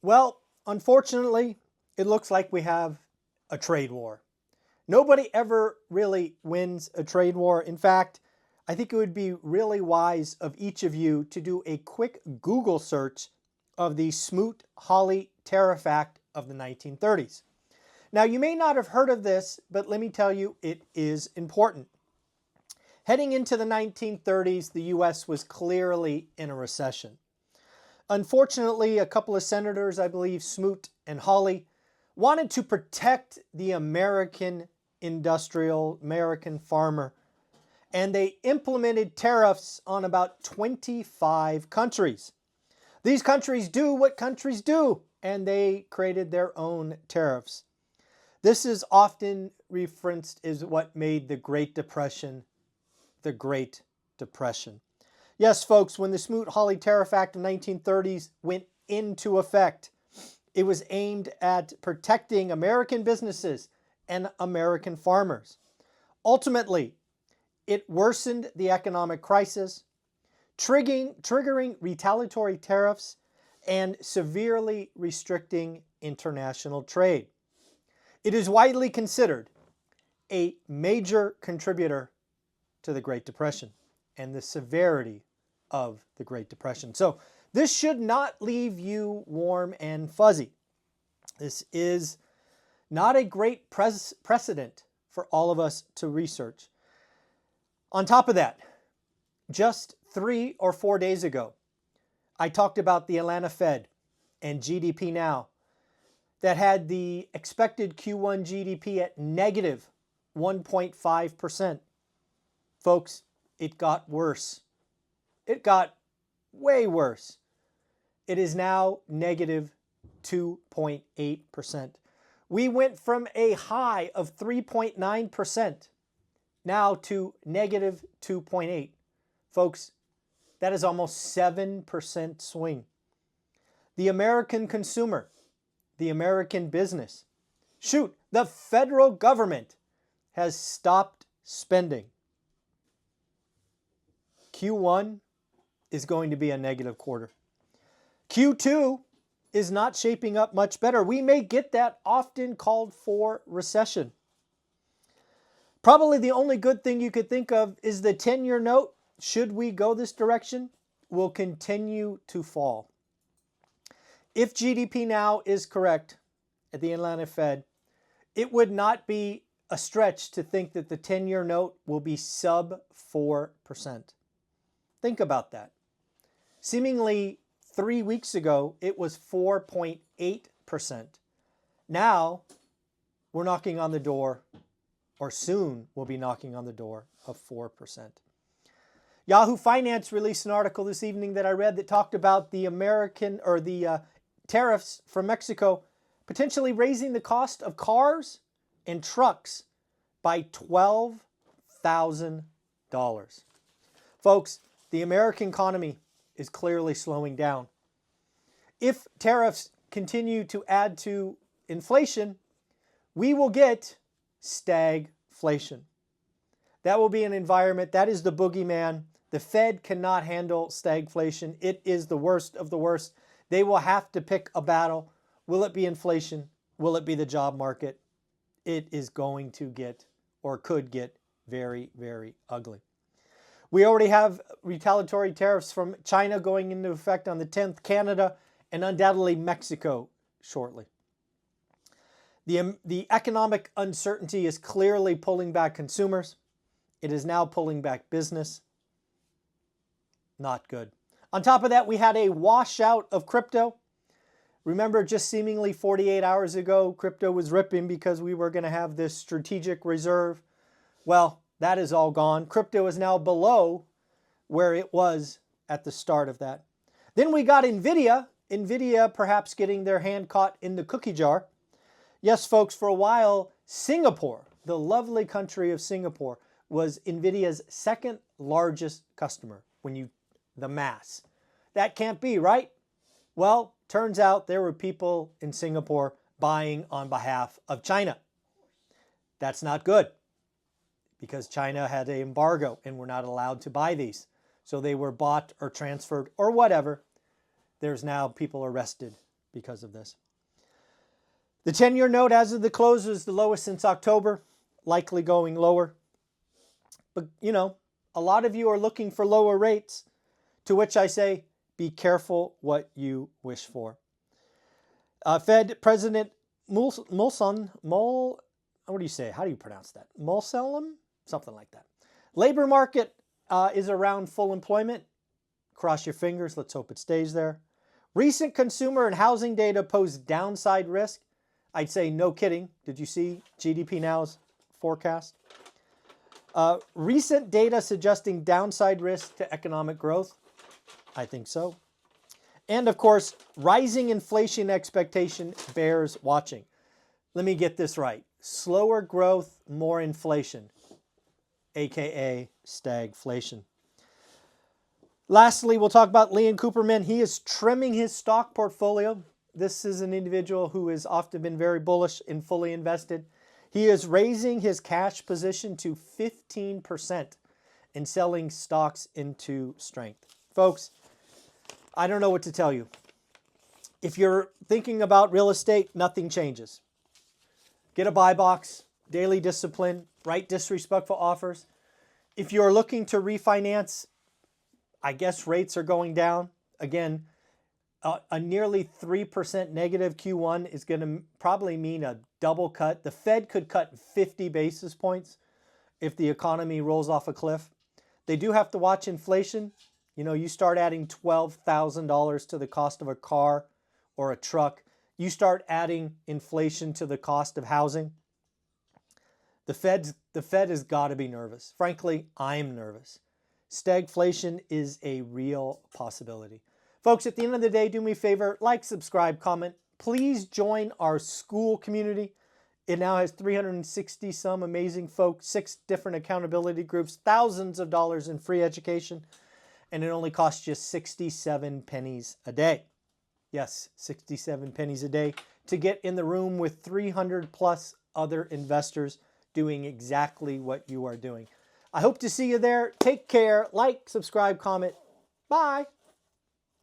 Well, unfortunately, it looks like we have a trade war. Nobody ever really wins a trade war. In fact, I think it would be really wise of each of you to do a quick Google search of the Smoot-Hawley Tariff Act of the 1930s. Now, you may not have heard of this, but let me tell you, it is important. Heading into the 1930s, the U.S. was clearly in a recession. Unfortunately, a couple of senators, I believe Smoot and Hawley, wanted to protect the American industrial, American farmer, and they implemented tariffs on about 25 countries. These countries do what countries do, and they created their own tariffs. This is often referenced as what made the Great Depression the Great Depression. Yes, folks, when the Smoot-Hawley Tariff Act of 1930s went into effect, it was aimed at protecting American businesses and American farmers. Ultimately, it worsened the economic crisis, triggering retaliatory tariffs and severely restricting international trade. It is widely considered a major contributor to the Great Depression and the severity of the Great Depression. So this should not leave you warm and fuzzy. This is not a great precedent for all of us to research. On top of that, just 3 or 4 days ago, I talked about the Atlanta Fed and GDP Now that had the expected Q1 GDP at negative 1.5%. Folks, it got worse. It got way worse. It is now negative 2.8%. We went from a high of 3.9% now to negative 2.8. Folks, that is almost 7% swing. The American consumer, the American business, shoot, the federal government has stopped spending. Q1 is going to be a negative quarter. Q2 is not shaping up much better. We may get that often called for recession. Probably the only good thing you could think of is the 10-year note, should we go this direction, will continue to fall. If GDP Now is correct at the Atlanta Fed, it would not be a stretch to think that the 10-year note will be sub 4%. Think about that. Seemingly 3 weeks ago, it was 4.8%. Now, we're knocking on the door, or soon we'll be knocking on the door of 4%. Yahoo Finance released an article this evening that I read that talked about the tariffs from Mexico potentially raising the cost of cars and trucks by $12,000. Folks, the American economy is clearly slowing down. If tariffs continue to add to inflation, we will get stagflation. That will be an environment, that is the boogeyman. The Fed cannot handle stagflation. It is the worst of the worst. They will have to pick a battle. Will it be inflation? Will it be the job market? It is going to get, or could get, very, very ugly. We already have retaliatory tariffs from China going into effect on the 10th, Canada, and undoubtedly Mexico shortly. The economic uncertainty is clearly pulling back consumers. It is now pulling back business. Not good. On top of that, we had a washout of crypto. Remember, just seemingly 48 hours ago, crypto was ripping because we were going to have this strategic reserve. Well, that is all gone. Crypto is now below where it was at the start of that. Then we got NVIDIA. NVIDIA perhaps getting their hand caught in the cookie jar. Yes, folks, for a while, Singapore, the lovely country of Singapore, was NVIDIA's second largest customer the mass. That can't be, right? Well, turns out there were people in Singapore buying on behalf of China. That's not good because China had an embargo and we're not allowed to buy these. So they were bought or transferred or whatever. There's now people arrested because of this. The 10-year note as of the close is the lowest since October, likely going lower. But, you know, a lot of you are looking for lower rates, to which I say, be careful what you wish for. Fed President Mulson, what do you say? How do you pronounce that? Mulsalem? Something like that. Labor market is around full employment. Cross your fingers. Let's hope it stays there. Recent consumer and housing data pose downside risk. I'd say no kidding. Did you see GDP Now's forecast? Recent data suggesting downside risk to economic growth. I think so. And of course, rising inflation expectation bears watching. Let me get this right. Slower growth, more inflation, aka stagflation. Lastly, we'll talk about Leon Cooperman. He is trimming his stock portfolio. This is an individual who has often been very bullish and fully invested. He is raising his cash position to 15% and selling stocks into strength. Folks, I don't know what to tell you. If you're thinking about real estate, nothing changes. Get a buy box, daily discipline, write disrespectful offers. If you're looking to refinance, I guess rates are going down. Again, a nearly 3% negative Q1 is going to probably mean a double cut. The Fed could cut 50 basis points if the economy rolls off a cliff. They do have to watch inflation. You know, you start adding $12,000 to the cost of a car or a truck. You start adding inflation to the cost of housing. The Fed has got to be nervous. Frankly, I'm nervous. Stagflation is a real possibility. Folks, at the end of the day, do me a favor, like, subscribe, comment. Please join our school community. It now has 360 some amazing folks, 6 different accountability groups, thousands of dollars in free education, and it only costs you 67 pennies a day. Yes, 67 pennies a day to get in the room with 300 plus other investors doing exactly what you are doing. I hope to see you there. Take care. Like, subscribe, comment. Bye.